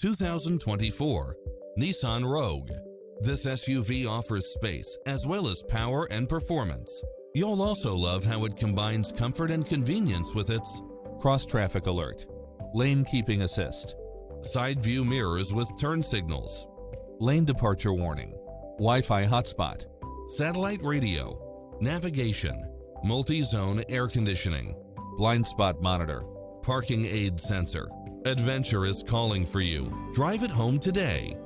2024 Nissan Rogue. This SUV offers space as well as power and performance. You'll also love how it combines comfort and convenience with its cross-traffic alert, lane keeping assist, side view mirrors with turn signals, lane departure warning, Wi-Fi hotspot, satellite radio, navigation, multi-zone air conditioning, blind spot monitor, parking aid sensor. Adventure is calling for you. Drive it home today.